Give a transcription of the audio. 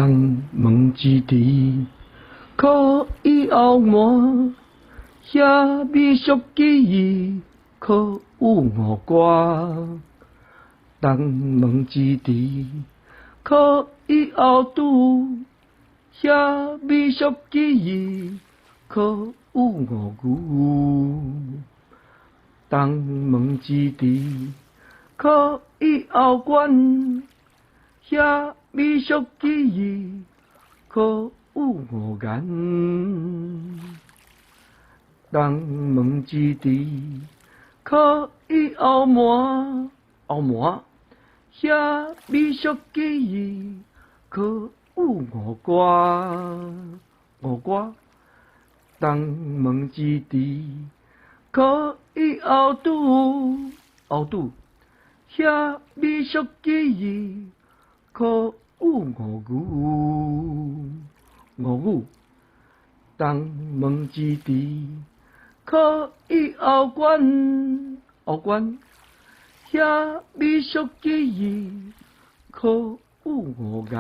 东门之地，可以后门，遐美俗记忆，可有五歌。东门之地，可以后拄，遐美俗记忆，可有五句。东门之地，可以后关，遐美俗记忆，可有五言。东门之地，可以后门，遐美俗记忆，可有五歌。东门之地，可以后拄，遐美俗记忆，可有五句。东门之地，可以后关，遐美俗记忆，可有五言。